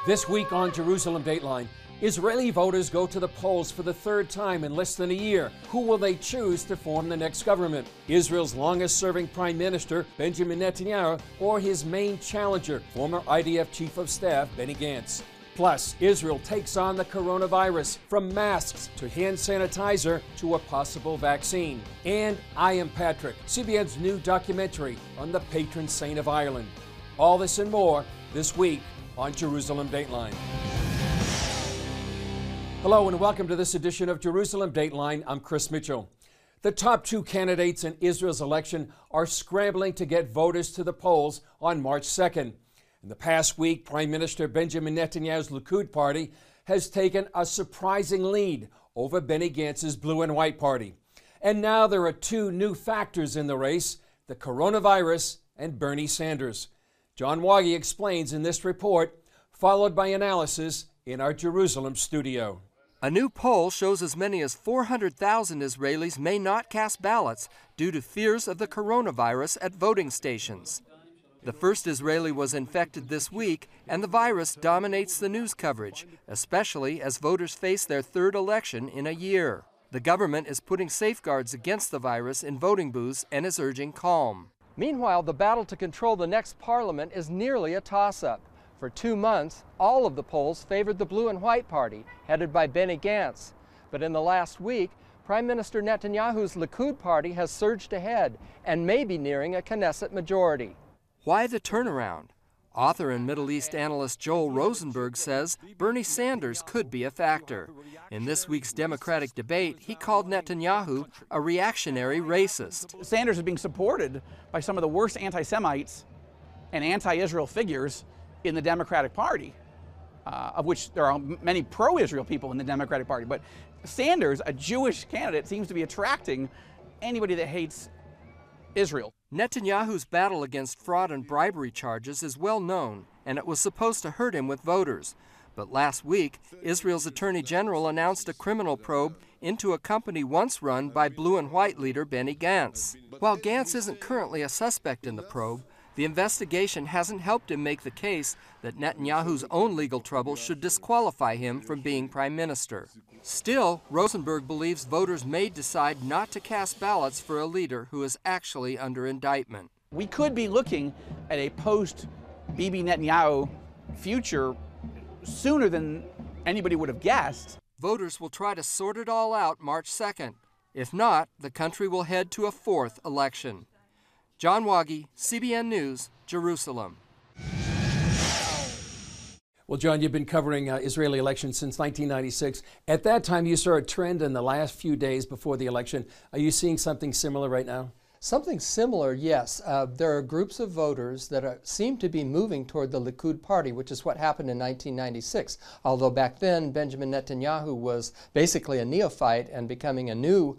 This week on Jerusalem Dateline, Israeli voters go to the polls for the third time in less than a year. Who will they choose to form the next government? Israel's longest-serving Prime Minister, Benjamin Netanyahu, or his main challenger, former IDF Chief of Staff, Benny Gantz? Plus, Israel takes on the coronavirus, from masks to hand sanitizer to a possible vaccine. And I Am Patrick, CBN's new documentary on the patron saint of Ireland. All this and more this week on Jerusalem Dateline. Hello and welcome to this edition of Jerusalem Dateline. I'm Chris Mitchell. The top two candidates in Israel's election are scrambling to get voters to the polls on March 2nd. In the past week, Prime Minister Benjamin Netanyahu's Likud party has taken a surprising lead over Benny Gantz's Blue and White party. And now there are two new factors in the race, the coronavirus and Bernie Sanders. John Waggy explains in this report, followed by analysis in our Jerusalem studio. A new poll shows as many as 400,000 Israelis may not cast ballots due to fears of the coronavirus at voting stations. The first Israeli was infected this week, and the virus dominates the news coverage, especially as voters face their third election in a year. The government is putting safeguards against the virus in voting booths and is urging calm. Meanwhile, the battle to control the next parliament is nearly a toss-up. For 2 months, all of the polls favored the Blue and White party, headed by Benny Gantz. But in the last week, Prime Minister Netanyahu's Likud party has surged ahead and may be nearing a Knesset majority. Why the turnaround? Author and Middle East analyst Joel Rosenberg says Bernie Sanders could be a factor. In this week's Democratic debate, he called Netanyahu a reactionary racist. Sanders is being supported by some of the worst anti-Semites and anti-Israel figures in the Democratic Party, of which there are many pro-Israel people in the Democratic Party. But Sanders, a Jewish candidate, seems to be attracting anybody that hates Israel. Netanyahu's battle against fraud and bribery charges is well known, and it was supposed to hurt him with voters. But last week, Israel's Attorney General announced a criminal probe into a company once run by Blue and White leader Benny Gantz. While Gantz isn't currently a suspect in the probe, the investigation hasn't helped him make the case that Netanyahu's own legal trouble should disqualify him from being prime minister. Still, Rosenberg believes voters may decide not to cast ballots for a leader who is actually under indictment. We could be looking at a post-Bibi Netanyahu future sooner than anybody would have guessed. Voters will try to sort it all out March 2nd. If not, the country will head to a fourth election. John Waggy, CBN News, Jerusalem. Well, John, you've been covering Israeli elections since 1996. At that time, you saw a trend in the last few days before the election. Are you seeing something similar right now? Something similar, yes. There are groups of voters that seem to be moving toward the Likud party, which is what happened in 1996. Although back then, Benjamin Netanyahu was basically a neophyte and becoming a new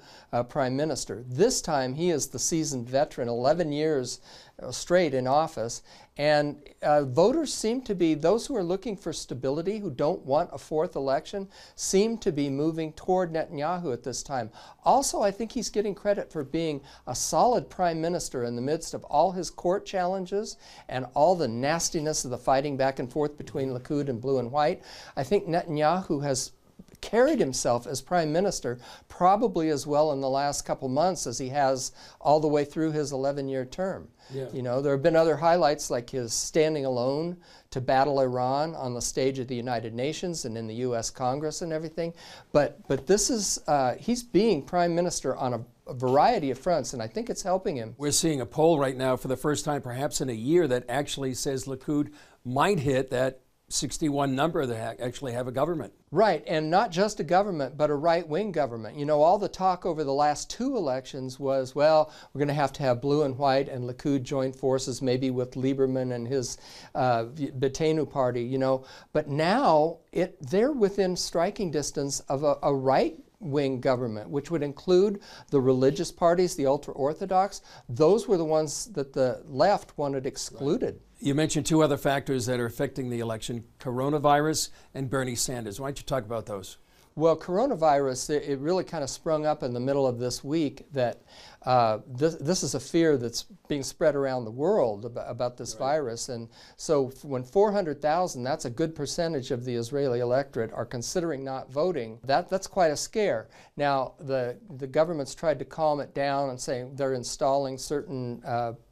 prime minister. This time, he is the seasoned veteran, 11 years straight in office. And voters seem to be, those who are looking for stability, who don't want a fourth election, seem to be moving toward Netanyahu at this time. Also, I think he's getting credit for being a solid prime minister in the midst of all his court challenges and all the nastiness of the fighting back and forth between Likud and Blue and White. I think Netanyahu has carried himself as prime minister probably as well in the last couple months as he has all the way through his 11-year term. Yeah. You know, there have been other highlights like his standing alone to battle Iran on the stage of the United Nations and in the U.S. Congress and everything. But this is, he's being prime minister on a variety of fronts, and I think it's helping him. We're seeing a poll right now for the first time perhaps in a year that actually says Likud might hit that 61 number that actually have a government. Right, and not just a government, but a right-wing government. You know, all the talk over the last two elections was, well, we're going to have Blue and White and Likud join forces, maybe with Lieberman and his Betenu party, you know. But now they're within striking distance of a right-wing government, which would include the religious parties, the ultra-Orthodox. Those were the ones that the left wanted excluded. Right. You mentioned two other factors that are affecting the election, coronavirus and Bernie Sanders. Why don't you talk about those? Well, coronavirus, it really kind of sprung up in the middle of this week that this is a fear that's being spread around the world about this virus. And so when 400,000, that's a good percentage of the Israeli electorate, are considering not voting, that's quite a scare. Now, the government's tried to calm it down and saying they're installing certain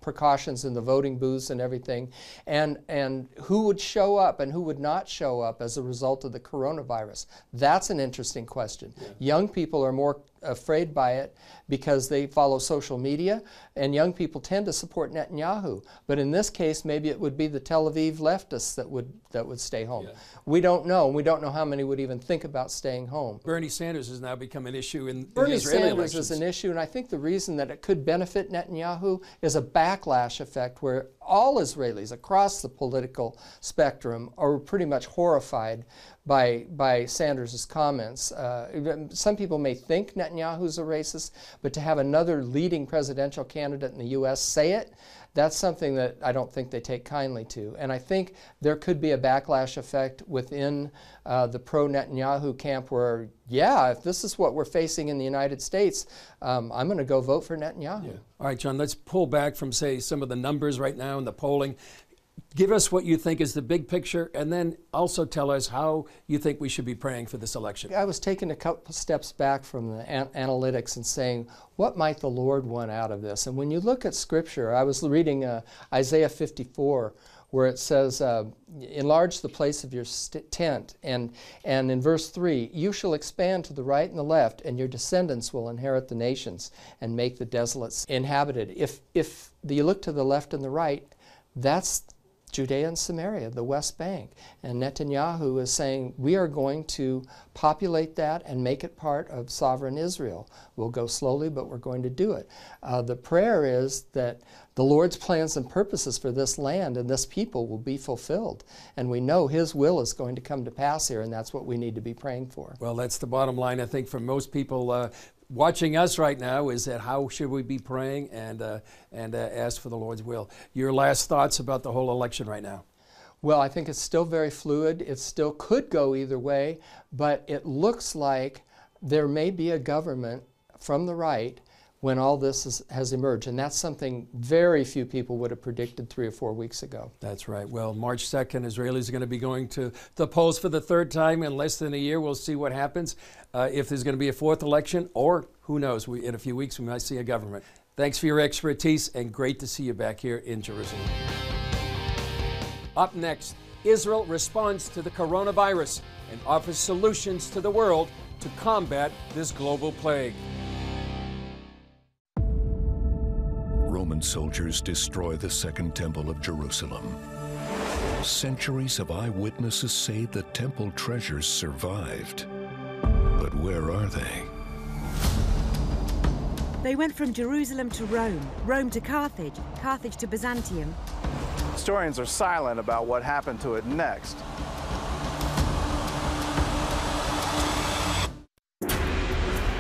precautions in the voting booths and everything. And who would show up and who would not show up as a result of the coronavirus? That's an interesting question. Yeah. Young people are more afraid by it because they follow social media, and young people tend to support Netanyahu. But in this case, maybe it would be the Tel Aviv leftists that would stay home. Yeah. We don't know. We don't know how many would even think about staying home. Bernie Sanders has now become an issue in the Bernie Israeli Sanders elections. is an issue, and I think the reason that it could benefit Netanyahu is a backlash effect where all Israelis across the political spectrum are pretty much horrified by Sanders' comments. Some people may think Netanyahu's a racist, but to have another leading presidential candidate in the U.S. say it, that's something that I don't think they take kindly to. And I think there could be a backlash effect within the pro-Netanyahu camp where, yeah, if this is what we're facing in the United States, I'm going to go vote for Netanyahu. Yeah. All right, John, let's pull back from, say, some of the numbers right now in the polling. Give us what you think is the big picture, and then also tell us how you think we should be praying for this election. I was taking a couple steps back from the analytics and saying, what might the Lord want out of this? And when you look at Scripture, I was reading Isaiah 54, where it says, enlarge the place of your tent. And in verse 3, you shall expand to the right and the left, and your descendants will inherit the nations and make the desolates inhabited. If you look to the left and the right, that's Judea and Samaria, the West Bank. And Netanyahu is saying, we are going to populate that and make it part of sovereign Israel. We'll go slowly, but we're going to do it. The prayer is that the Lord's plans and purposes for this land and this people will be fulfilled. And we know His will is going to come to pass here, and that's what we need to be praying for. Well, that's the bottom line, I think, for most people watching us right now, is that how should we be praying and ask for the Lord's will. Your last thoughts about the whole election right now? Well, I think it's still very fluid. It still could go either way, but it looks like there may be a government from the right when all this has emerged. And that's something very few people would have predicted 3 or 4 weeks ago. That's right. Well, March 2nd, Israelis are going to be going to the polls for the 3rd time in less than a year. We'll see what happens. If there's going to be a 4th election, or who knows, in a few weeks we might see a government. Thanks for your expertise, and great to see you back here in Jerusalem. Up next, Israel responds to the coronavirus and offers solutions to the world to combat this global plague. Roman soldiers destroy the Second Temple of Jerusalem. Centuries of eyewitnesses say the temple treasures survived. But where are they? They went from Jerusalem to Rome, Rome to Carthage, Carthage to Byzantium. Historians are silent about what happened to it next.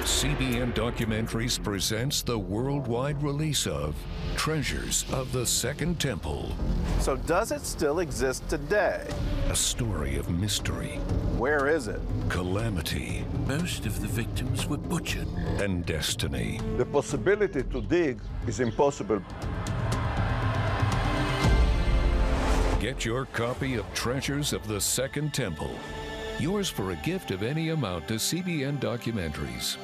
CBN Documentaries presents the worldwide release of Treasures of the Second Temple. So does it still exist today? A story of mystery. Where is it? Calamity. Most of the victims were butchered. And destiny. The possibility to dig is impossible. Get your copy of Treasures of the Second Temple. Yours for a gift of any amount to CBN Documentaries.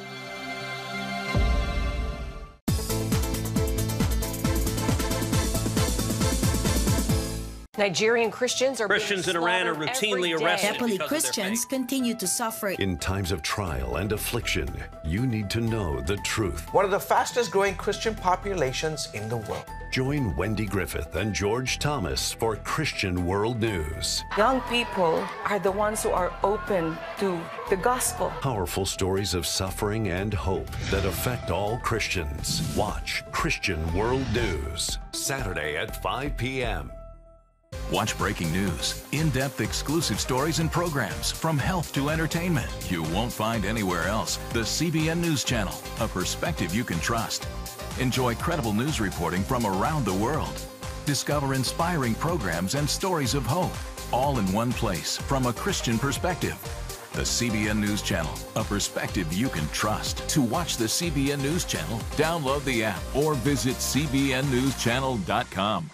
Nigerian Christians in Iran are routinely arrested. Nepali Christians continue to suffer. In times of trial and affliction, you need to know the truth. One of the fastest growing Christian populations in the world. Join Wendy Griffith and George Thomas for Christian World News. Young people are the ones who are open to the gospel. Powerful stories of suffering and hope that affect all Christians. Watch Christian World News, Saturday at 5 p.m. Watch breaking news, in-depth exclusive stories and programs, from health to entertainment. You won't find anywhere else. The CBN News Channel, a perspective you can trust. Enjoy credible news reporting from around the world. Discover inspiring programs and stories of hope, all in one place from a Christian perspective. The CBN News Channel, a perspective you can trust. To watch the CBN News Channel, download the app or visit cbnnewschannel.com.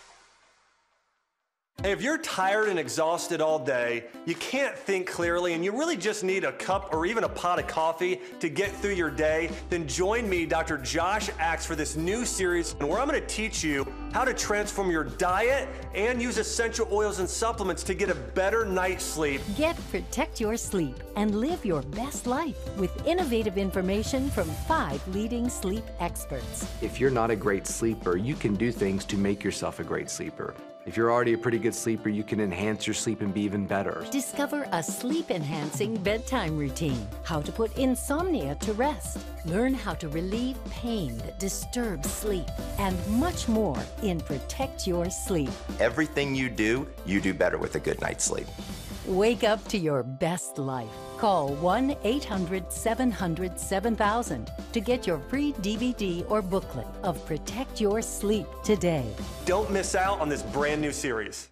Hey, if you're tired and exhausted all day, you can't think clearly, and you really just need a cup or even a pot of coffee to get through your day, then join me, Dr. Josh Axe, for this new series where I'm going to teach you how to transform your diet and use essential oils and supplements to get a better night's sleep. Get Protect Your Sleep and live your best life with innovative information from 5 leading sleep experts. If you're not a great sleeper, you can do things to make yourself a great sleeper. If you're already a pretty good sleeper, you can enhance your sleep and be even better. Discover a sleep-enhancing bedtime routine, how to put insomnia to rest, learn how to relieve pain that disturbs sleep, and much more in Protect Your Sleep. Everything you do better with a good night's sleep. Wake up to your best life. Call 1-800-700-7000 to get your free DVD or booklet of Protect Your Sleep today. Don't miss out on this brand new series.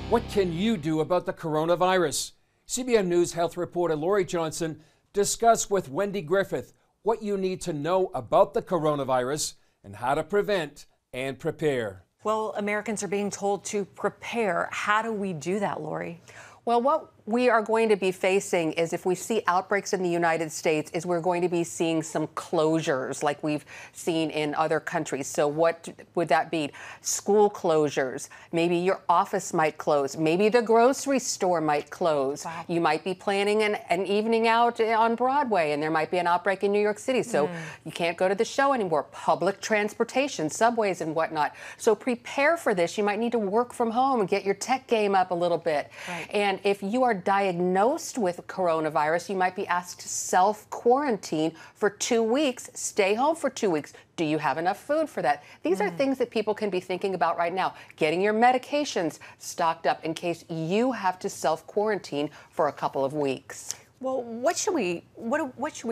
What can you do about the coronavirus? CBN News health reporter Lori Johnson discussed with Wendy Griffith what you need to know about the coronavirus and how to prevent and prepare. Well, Americans are being told to prepare. How do we do that, Lori? Well, what we are going to be facing is, if we see outbreaks in the United States, is we're going to be seeing some closures like we've seen in other countries. So what would that be? School closures. Maybe your office might close. Maybe the grocery store might close. Wow. You might be planning an evening out on Broadway, and there might be an outbreak in New York City. So you can't go to the show anymore. Public transportation, subways and whatnot. So prepare for this. You might need to work from home and get your tech game up a little bit. Right. And if you are diagnosed with coronavirus, you might be asked to self-quarantine for 2 weeks. Stay home for 2 weeks. Do you have enough food for that? These are things that people can be thinking about right now. Getting your medications stocked up in case you have to self-quarantine for a couple of weeks. Well, what should we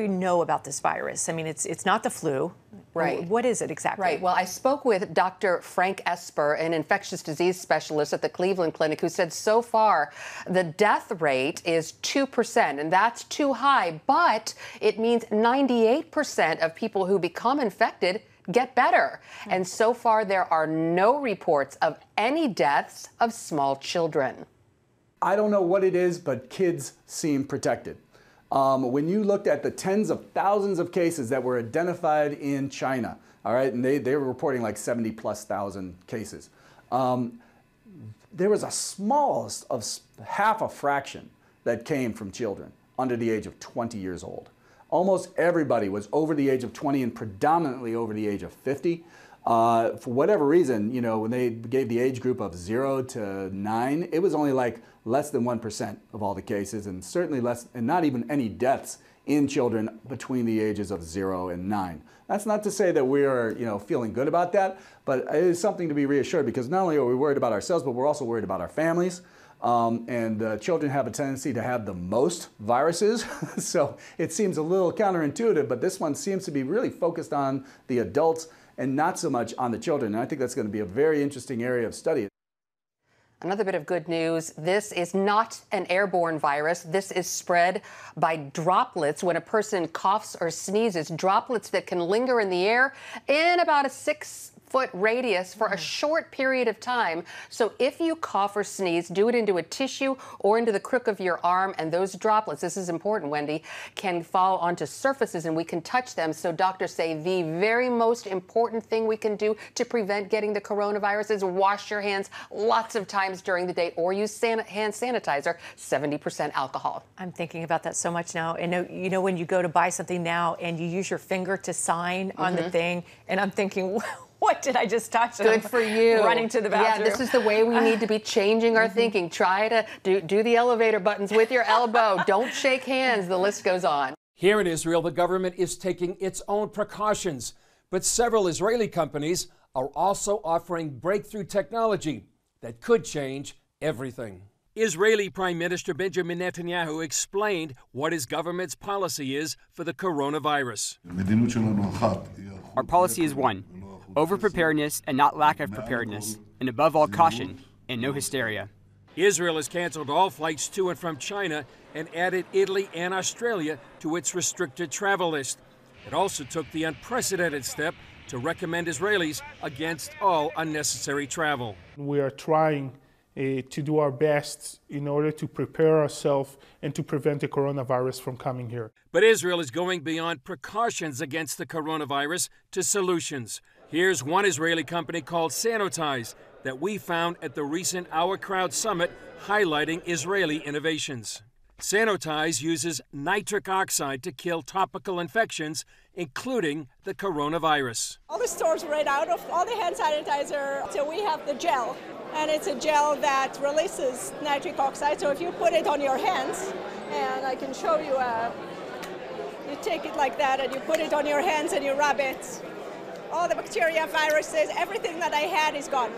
know about this virus? I mean, it's not the flu. Right. What is it exactly? Right. Well, I spoke with Dr. Frank Esper, an infectious disease specialist at the Cleveland Clinic, who said so far the death rate is 2%, and that's too high, but it means 98% of people who become infected get better. And so far, there are no reports of any deaths of small children. I don't know what it is, but kids seem protected. When you looked at the tens of thousands of cases that were identified in China, all right, and they were reporting like 70,000+ cases, there was a smallest of half a fraction that came from children under the age of 20 years old. Almost everybody was over the age of 20 and predominantly over the age of 50. For whatever reason, you know, when they gave the age group of 0 to 9, it was only like less than 1% of all the cases, and certainly less, and not even any deaths in children between the ages of 0 and 9. That's not to say that we are, you know, feeling good about that, but it is something to be reassured, because not only are we worried about ourselves, but we're also worried about our families. Children have a tendency to have the most viruses, so it seems a little counterintuitive, but this one seems to be really focused on the adults and not so much on the children. And I think that's going to be a very interesting area of study. Another bit of good news, this is not an airborne virus. This is spread by droplets. When a person coughs or sneezes, droplets that can linger in the air in about a 6-foot radius for a short period of time. So if you cough or sneeze, do it into a tissue or into the crook of your arm, and those droplets, this is important, Wendy, can fall onto surfaces and we can touch them. So doctors say the very most important thing we can do to prevent getting the coronavirus is wash your hands lots of times during the day, or use hand sanitizer, 70% alcohol. I'm thinking about that so much now. And you know, when you go to buy something now and you use your finger to sign on the thing, and I'm thinking, what did I just touch? Good for you. Running to the bathroom. Yeah, this is the way we need to be changing our thinking. Try to do the elevator buttons with your elbow. Don't shake hands. The list goes on. Here in Israel, the government is taking its own precautions, but several Israeli companies are also offering breakthrough technology that could change everything. Israeli Prime Minister Benjamin Netanyahu explained what his government's policy is for the coronavirus. Our policy is one: over-preparedness and not lack of preparedness, and above all, caution and no hysteria. Israel has canceled all flights to and from China and added Italy and Australia to its restricted travel list. It also took the unprecedented step to recommend Israelis against all unnecessary travel. We are trying to do our best in order to prepare ourselves and to prevent the coronavirus from coming here. But Israel is going beyond precautions against the coronavirus to solutions. Here's one Israeli company called Sanitize that we found at the recent Our Crowd Summit, highlighting Israeli innovations. Sanitize uses nitric oxide to kill topical infections, including the coronavirus. All the stores ran out of all the hand sanitizer, so we have the gel. And it's a gel that releases nitric oxide, so if you put it on your hands, and I can show you, you take it like that and you put it on your hands and you rub it. All the bacteria, viruses, everything that I had is gone.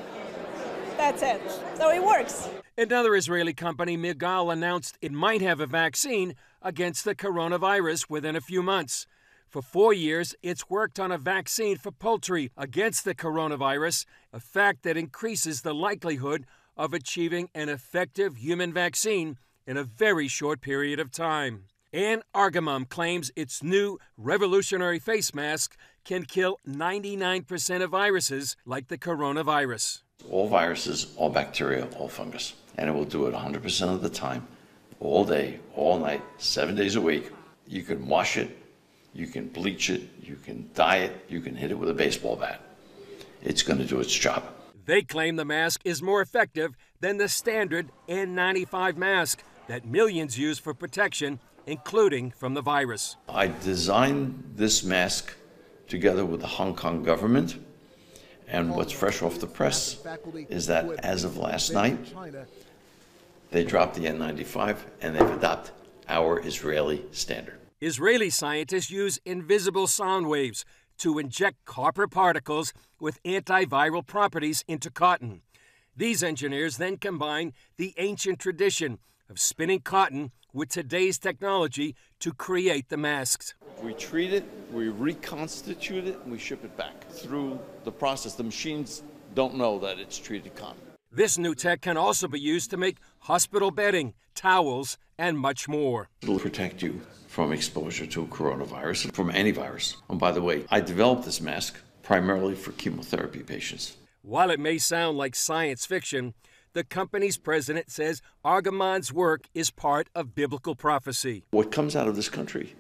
That's it. So it works. Another Israeli company, Migal, announced it might have a vaccine against the coronavirus within a few months. For 4 years, it's worked on a vaccine for poultry against the coronavirus, a fact that increases the likelihood of achieving an effective human vaccine in a very short period of time. And Argamum claims its new revolutionary face mask can kill 99% of viruses like the coronavirus. All viruses, all bacteria, all fungus. And it will do it 100% of the time, all day, all night, 7 days a week. You can wash it, you can bleach it, you can dye it, you can hit it with a baseball bat. It's going to do its job. They claim the mask is more effective than the standard N95 mask that millions use for protection, including from the virus. I designed this mask together with the Hong Kong government. And what's fresh off the press is that as of last night, they dropped the N95 and they've adopted our Israeli standard. Israeli scientists use invisible sound waves to inject copper particles with antiviral properties into cotton. These engineers then combine the ancient tradition of spinning cotton with today's technology to create the masks. We treat it, we reconstitute it, and we ship it back. Through the process, the machines don't know that it's treated cotton. This new tech can also be used to make hospital bedding, towels, and much more. It'll protect you from exposure to coronavirus, from any virus. And by the way, I developed this mask primarily for chemotherapy patients. While it may sound like science fiction, the company's president says Argamon's work is part of biblical prophecy. What comes out of this country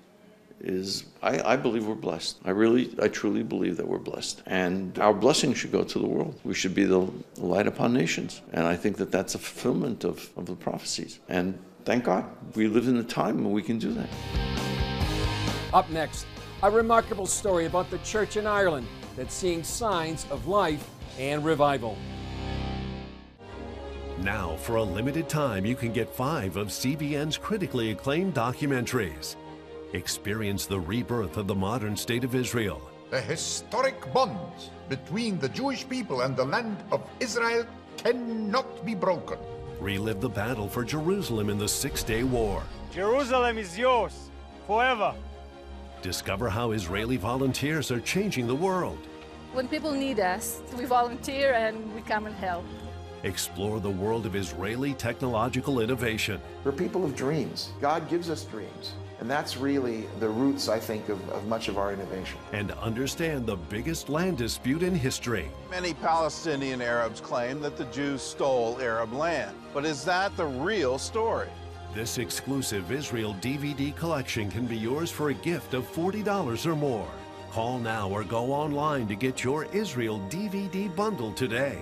is, I believe we're blessed. I truly believe that we're blessed. And our blessing should go to the world. We should be the light upon nations. And I think that that's a fulfillment of the prophecies. And thank God, we live in a time when we can do that. Up next, a remarkable story about the church in Ireland that's seeing signs of life and revival. Now, for a limited time, you can get 5 of CBN's critically acclaimed documentaries. Experience the rebirth of the modern state of Israel. The historic bonds between the Jewish people and the land of Israel cannot be broken. Relive the battle for Jerusalem in the Six-Day War. Jerusalem is yours, forever. Discover how Israeli volunteers are changing the world. When people need us, we volunteer and we come and help. Explore the world of Israeli technological innovation. We're people of dreams. God gives us dreams. And that's really the roots, I think, of much of our innovation. And understand the biggest land dispute in history. Many Palestinian Arabs claim that the Jews stole Arab land. But is that the real story? This exclusive Israel DVD collection can be yours for a gift of $40 or more. Call now or go online to get your Israel DVD bundle today.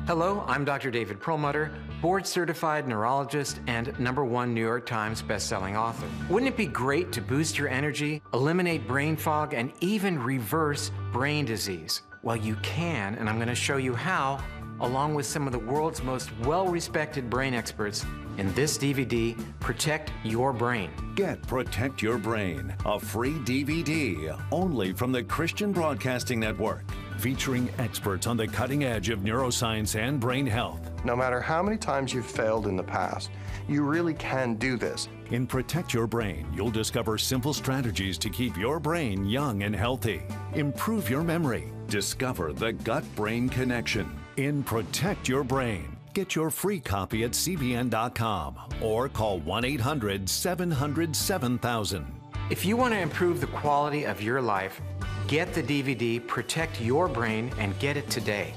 Hello, I'm Dr. David Perlmutter, board-certified neurologist and #1 New York Times bestselling author. Wouldn't it be great to boost your energy, eliminate brain fog, and even reverse brain disease? Well, you can, and I'm going to show you how, along with some of the world's most well-respected brain experts in this DVD, Protect Your Brain. Get Protect Your Brain, a free DVD only from the Christian Broadcasting Network, featuring experts on the cutting edge of neuroscience and brain health. No matter how many times you've failed in the past, you really can do this. In Protect Your Brain, you'll discover simple strategies to keep your brain young and healthy. Improve your memory. Discover the gut-brain connection. In Protect Your Brain, Get your free copy at CBN.com or call 1-800-700-7000. If you want to improve the quality of your life, get the DVD Protect Your Brain and get it today.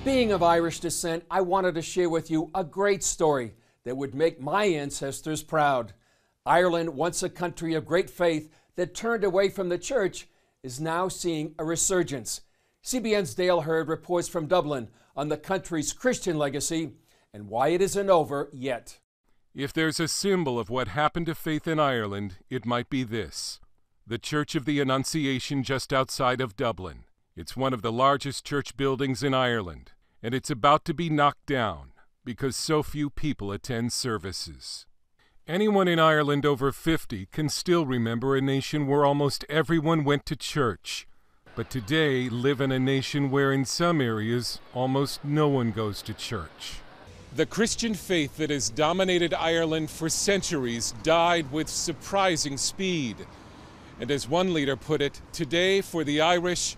Being of Irish descent, I wanted to share with you a great story that would make my ancestors proud. Ireland, once a country of great faith that turned away from the church, is now seeing a resurgence. CBN's Dale Hurd reports from Dublin on the country's Christian legacy and why it isn't over yet. If there's a symbol of what happened to faith in Ireland, it might be this: the Church of the Annunciation just outside of Dublin. It's one of the largest church buildings in Ireland, and it's about to be knocked down because so few people attend services. Anyone in Ireland over 50 can still remember a nation where almost everyone went to church, but today live in a nation where in some areas almost no one goes to church. The Christian faith that has dominated Ireland for centuries died with surprising speed. And as one leader put it, today for the Irish,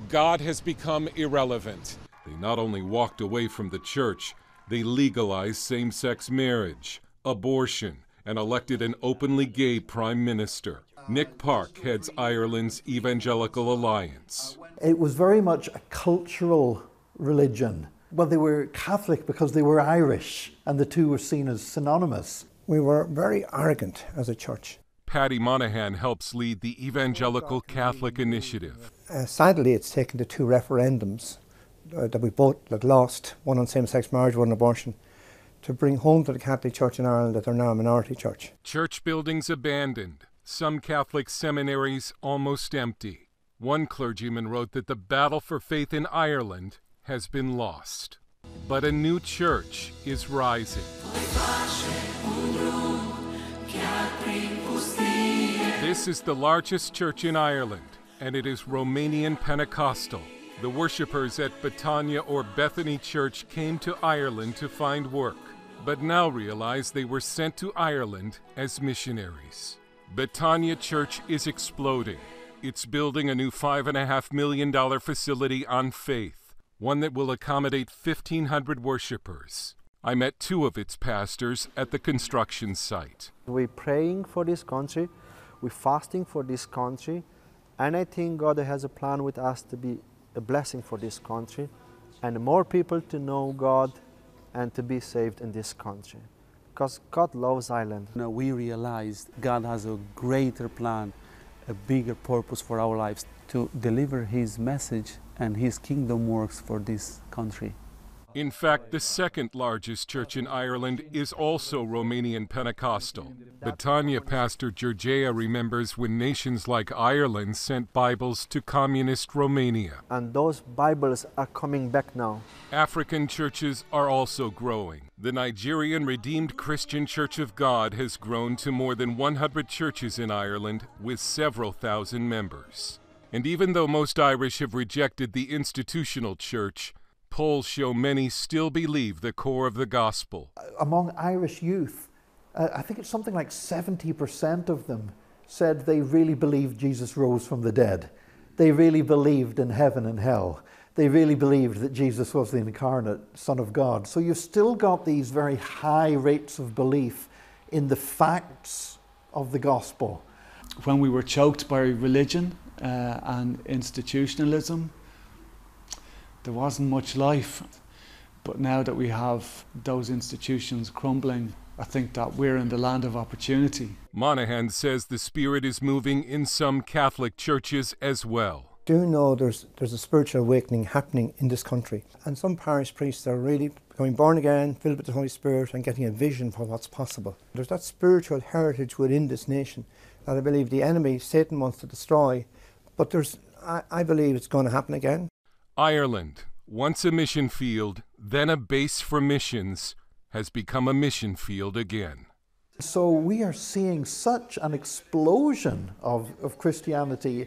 God has become irrelevant. They not only walked away from the church, they legalized same-sex marriage, abortion, and elected an openly gay prime minister. Nick Park heads Ireland's Evangelical Alliance. It was very much a cultural religion. Well, they were Catholic because they were Irish, and the two were seen as synonymous. We were very arrogant as a church. Paddy Monaghan helps lead the Evangelical Catholic Initiative. Sadly, it's taken the two referendums that we both lost, one on same-sex marriage, one on abortion, to bring home to the Catholic Church in Ireland that they're now a minority church. Church buildings abandoned, some Catholic seminaries almost empty. One clergyman wrote that the battle for faith in Ireland has been lost. But a new church is rising. This is the largest church in Ireland, and it is Romanian Pentecostal. The worshippers at Betania or Bethany Church came to Ireland to find work, but now realize they were sent to Ireland as missionaries. Betania Church is exploding. It's building a new $5.5 million facility on faith, one that will accommodate 1,500 worshippers. I met two of its pastors at the construction site. We're praying for this country, we're fasting for this country, and I think God has a plan with us to be a blessing for this country and more people to know God and to be saved in this country. Because God loves Ireland. Now we realized God has a greater plan, a bigger purpose for our lives, to deliver His message and His kingdom works for this country. In fact, the second largest church in Ireland is also Romanian Pentecostal. Betania pastor Georgia remembers when nations like Ireland sent Bibles to communist Romania. And those Bibles are coming back now. African churches are also growing. The Nigerian Redeemed Christian Church of God has grown to more than 100 churches in Ireland with several thousand members. And even though most Irish have rejected the institutional church, polls show many still believe the core of the gospel. Among Irish youth, I think it's something like 70% of them said they really believed Jesus rose from the dead. They really believed in heaven and hell. They really believed that Jesus was the incarnate Son of God. So you've still got these very high rates of belief in the facts of the gospel. When we were choked by religion and institutionalism, there wasn't much life. But now that we have those institutions crumbling, I think that we're in the land of opportunity. Monaghan says the Spirit is moving in some Catholic churches as well. Do know there's a spiritual awakening happening in this country, and some parish priests are really becoming born again, filled with the Holy Spirit, and getting a vision for what's possible. There's that spiritual heritage within this nation that I believe the enemy, Satan, wants to destroy, but I believe it's going to happen again. Ireland, once a mission field, then a base for missions, has become a mission field again. So we are seeing such an explosion of Christianity,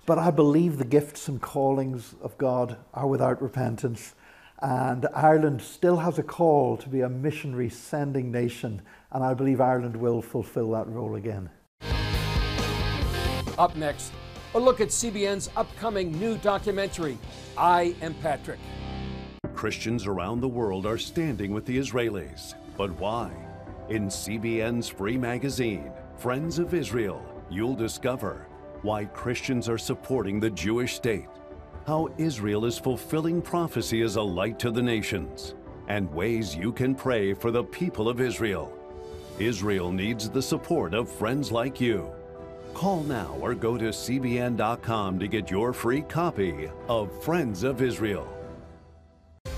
but I believe the gifts and callings of God are without repentance. And Ireland still has a call to be a missionary sending nation, and I believe Ireland will fulfill that role again. Up next, a look at CBN's upcoming new documentary, I Am Patrick. Christians around the world are standing with the Israelis. But why? In CBN's free magazine, Friends of Israel, you'll discover why Christians are supporting the Jewish state, how Israel is fulfilling prophecy as a light to the nations, and ways you can pray for the people of Israel. Israel needs the support of friends like you. Call now or go to cbn.com to get your free copy of Friends of Israel.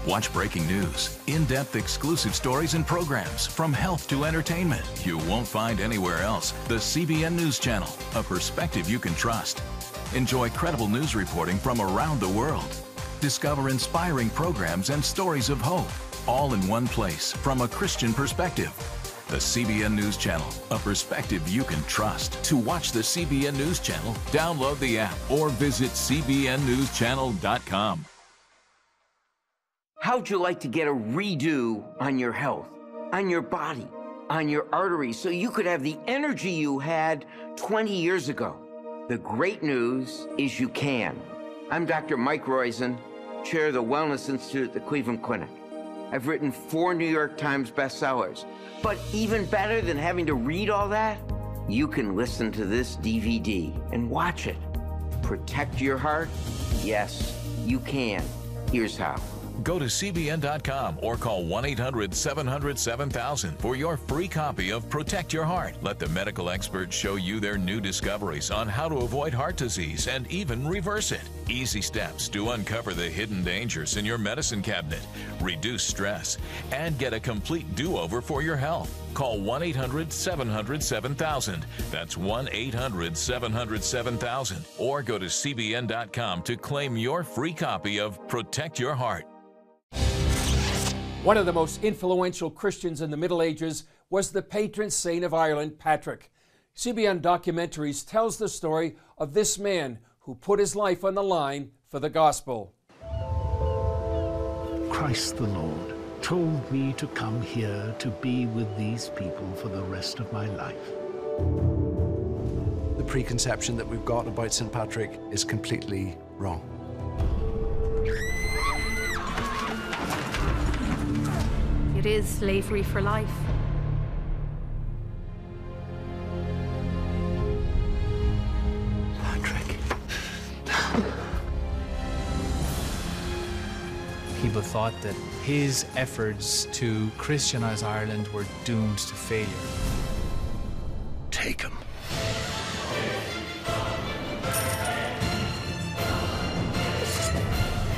Watch breaking news, in-depth exclusive stories and programs, from health to entertainment, you won't find anywhere else. The CBN News Channel, a perspective you can trust. Enjoy credible news reporting from around the world. Discover inspiring programs and stories of hope, all in one place from a Christian perspective. The CBN News Channel, a perspective you can trust. To watch the CBN News Channel, download the app or visit cbnnewschannel.com. How'd you like to get a redo on your health, on your body, on your arteries, so you could have the energy you had 20 years ago? The great news is you can. I'm Dr. Mike Roizen, chair of the Wellness Institute at the Cleveland Clinic. I've written 4 New York Times bestsellers. But even better than having to read all that, you can listen to this DVD and watch it. Protect your heart? Yes, you can. Here's how. Go to cbn.com or call 1-800-700-7000 for your free copy of Protect Your Heart. Let the medical experts show you their new discoveries on how to avoid heart disease and even reverse it. Easy steps to uncover the hidden dangers in your medicine cabinet, reduce stress, and get a complete do-over for your health. Call 1-800-700-7000. That's 1-800-700-7000. Or go to cbn.com to claim your free copy of Protect Your Heart. One of the most influential Christians in the Middle Ages was the patron saint of Ireland, Patrick. CBN Documentaries tells the story of this man who put his life on the line for the gospel. Christ the Lord told me to come here to be with these people for the rest of my life. The preconception that we've got about St. Patrick is completely wrong. It is slavery for life. Patrick. People thought that his efforts to Christianize Ireland were doomed to failure. Take him.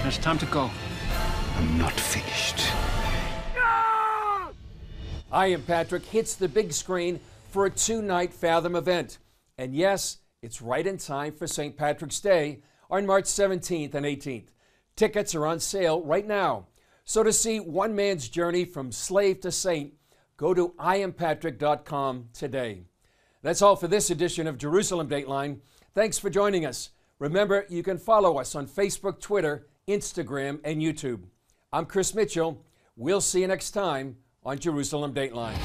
It's time to go. I'm not finished. I Am Patrick hits the big screen for a 2-night Fathom event. And yes, it's right in time for St. Patrick's Day on March 17th and 18th. Tickets are on sale right now. So to see one man's journey from slave to saint, go to IamPatrick.com today. That's all for this edition of Jerusalem Dateline. Thanks for joining us. Remember, you can follow us on Facebook, Twitter, Instagram, and YouTube. I'm Chris Mitchell. We'll see you next time on Jerusalem Dateline.